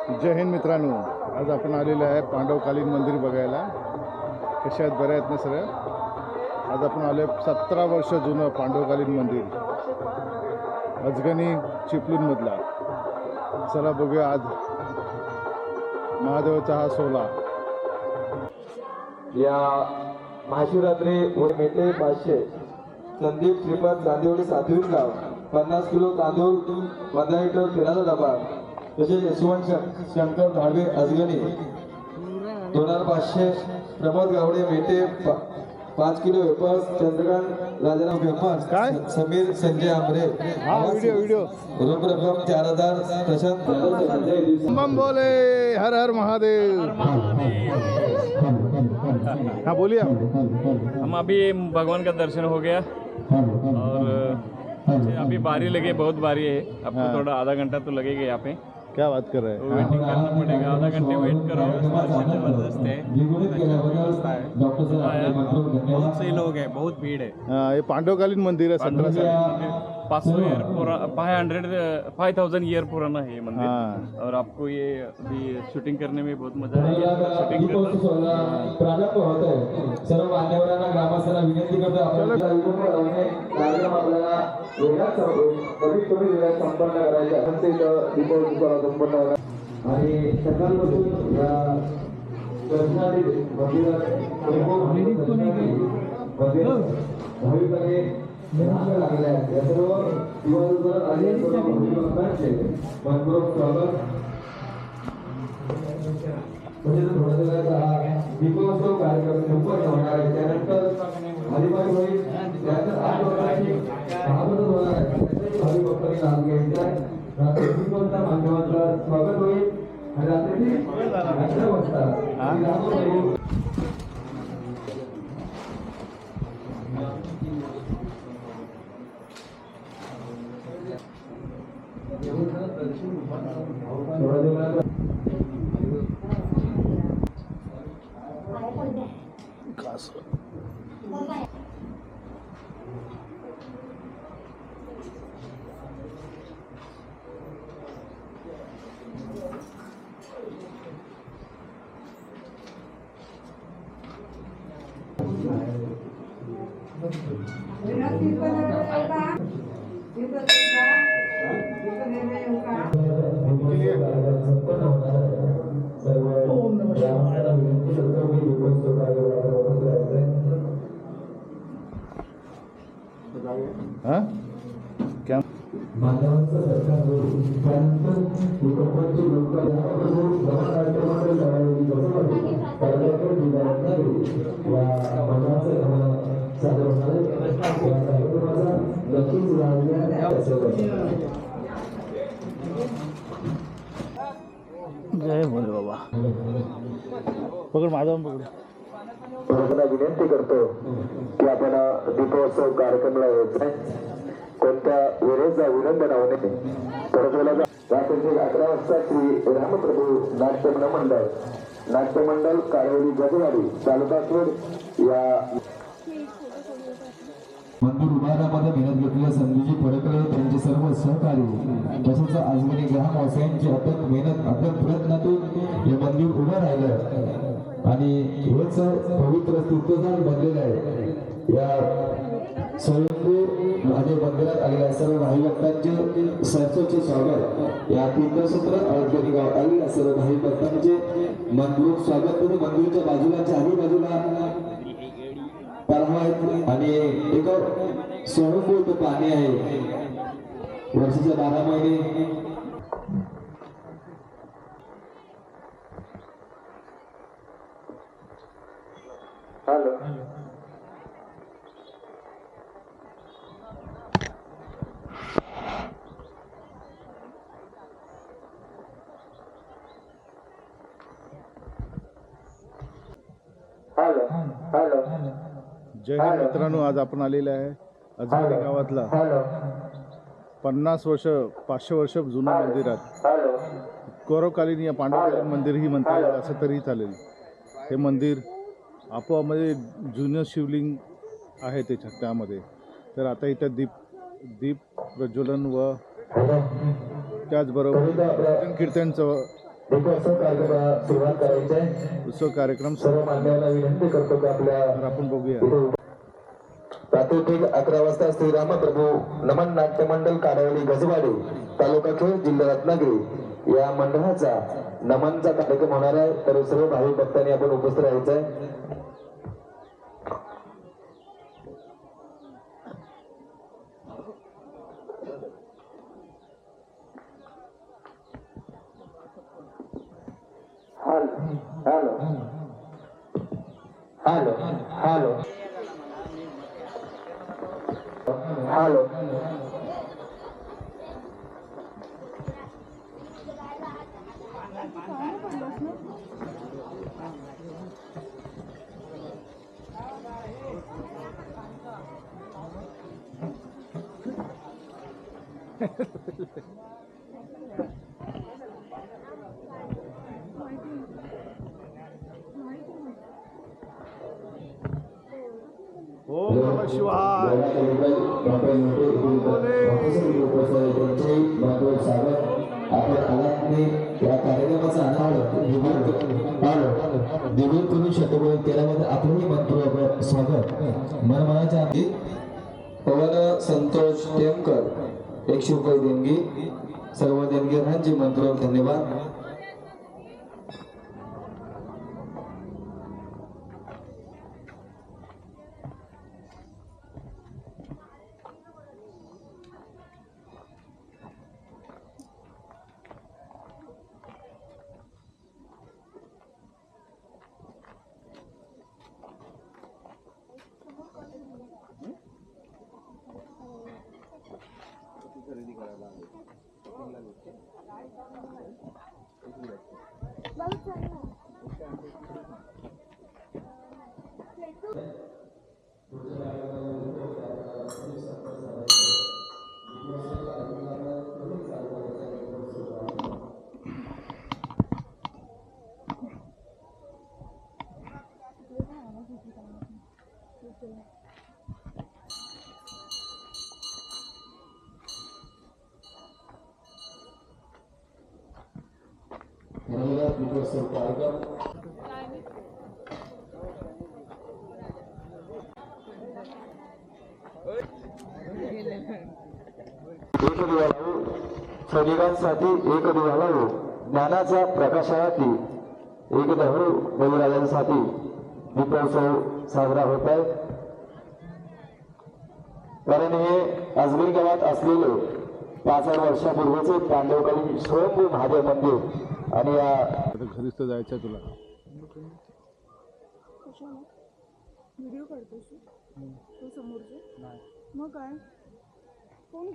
जय हिंद मित्रांनो, आज आपण आलेलो आहे पांडवकालीन मंदिर बघायला. कशा आहेत, बऱ्या आहेत ना सगळ्या. आज आपण आलो 17 वर्ष जुनं पांडवकालीन मंदिर अजगणी चिपळूणमधला. चला बघूया आज महादेवाचा हा सोहळा. या महाशिवरात्री मेटे 500 संदीप श्रीपाद गांधीवडी सातवीत गाव 50 किलो तांदूळ 15 लिटर तेलाचा डबा. तसेच Yashwant Shankar Dhadve Ajagani 2500 Pramod Gawade Mete 5 kilo wafers Chandrakant Rajaram wafers Sameer Sanjay Ambre video रोख रक्कम 4000 प्रशांत बम बोले हर हर महादेव. हाँ बोलिए. हम अभी भगवान का दर्शन हो गया और अभी बारी लगे, बहुत बारी है. आपको थोड़ा आधा घंटा तो लगेगा यहाँ पे. क्या बात कर रहे तो हैं. वेटिंग करना पड़ेगा, आधा घंटे वेट करो. जबरदस्त है, व्यवस्था है, बहुत सही लोग हैं, बहुत भीड़ है. ये पांडवकालीन मंदिर है. 17 साल 5000 ईयर पुराना है ये मंदिर. और आपको ये अभी शूटिंग करने में बहुत मजा आएगा. शूटिंग प्रारंभ होत आहे. सर्व मान्यवरांना ग्रामस्थांना विनंती करतो आपण कार्यक्रम आपल्याला वेळात कमीत कमी वेळात संपन्न करायचा आहे. इथं दीपोत्सव संपन्न होणार आणि सकाळपासून या दर्शनार्थी मंदिरात भाविकांनी लागले आहेत. या सर्व दिवसभर आलेल्या सर्व भाविकांचे मनपूर्वक स्वागत. म्हणजे थोड्या वेळाचा हा दीपोत्सव कार्यक्रम संपन्न होणार आहे. त्यानंतर हरिपाठ होईल. त्यानंतर 8 वाजताची महाप्रसाद होणार आहे. भाविक भक्तांनी लाभ घ्यायचा. रात्री दीपोत्सव माध्यमांचं स्वागत होईल आणि रात्री 11 वाजता हाँ क्या मानवांचं सरकार त्यानंतर भूकंपाचे लोक कार्यक्रमाकडे या मानवाचं सादर होणार आहे. या कार्यक्रमाचा नक्कीच जय बोले बाबा. पकड माझा पकड. प्रभूंना विनंती करतो की आपण दीपोत्सव कार्यक्रमाला यायचं आहे. कोणत्या वेळेचा विलंब न होणे. परंतु रात्री 11 वाजता श्री रामप्रभू नाट्यमंडळ काळवडी गजवाडी तालुका खेड या मंदिर उभारण्यामध्ये मेहनत घेतलेल्या संजूजी फडकळे त्यांचे सर्व सहकारी तसेच आजगणी ग्रामवासियांची अथक मेहनत अथक प्रयत्नातून हे मंदिर उभं राहिलं आणि हेच पवित्र तीर्थस्थान बनलेलं आहे. या स्वयंभू माझे मंदिरात आलेल्या सर्व भाई भक्तांचे सरसोचे स्वागत. या तीर्थक्षेत्र अजगणी गावात आलेल्या सर्व भाई भक्तांचे मनपूर्वक स्वागत. तुम्ही मंदिराच्या बाजूला चारही बाजूला तलाव आहेत आणि एक स्वयंभू पाणी आहे. वर्षाचे 12 महिने हॅलो हॅलो हॅलो जय हिंद मित्रांनो, आज आपण आलेले आहे अजगणी गावातला 50 वर्ष 500 वर्ष जुनं मंदिरात. कौरवकालीन या पांडवकालीन मंदिर ही म्हणता येईल असं तरी चालेल. हे मंदिर आपोआपमध्ये जुनं शिवलिंग आहे त्यामध्ये. तर आता इथं दीप प्रज्वलन व त्याचबरोबर भजन कीर्तनचं दीपोत्सव कार्यक्रमाला सुरुवात करायची आहे. उत्सव कार्यक्रम सर्व मान्यवरांना विनंती करतो की आपल्या तर आपण बघूया. प्रातिनिधिक 11 वाजता श्रीरामप्रभू नमन नाट्य मंडळ कारावली गजवाडी तालुका खेड जिल्हा रत्नागिरी या मंडळाचा नमनचा कार्यक्रम होणार आहे. तर सर्व भाविक भक्तांनी आपण उपस्थित राहायचं आहे. हॅलो हॅलो हॅलो हॅलो ओम नमः शिवाय. या कार्यक्रमाचा दिवस करून शतकोळ केल्यामध्ये आपणही म्हणतो आपण स्वागत मनमनाच्या आधी पवन संतोष टेमकर 100 रुपये देणगी. सर्व देणगीदारांचे मंत्र धन्यवाद. सैनिकांसाठी एक दिवा लावू. ज्ञानाच्या प्रकाशासाठी एक दहरू बळीराजांसाठी दीपोत्सव साजरा होत आहे. कारण हे आजगरी गावात असलेले 5,000 वर्षापूर्वीचे पांडवकालीन स्वयंभू महादेव मंदिर आणि या आता घरीच तर जायचं आहे तुला. व्हिडिओ काढतोस तू समोरचे मग काय कोण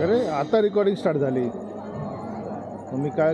अरे आता रेकॉर्डिंग स्टार्ट झाली. मग मी काय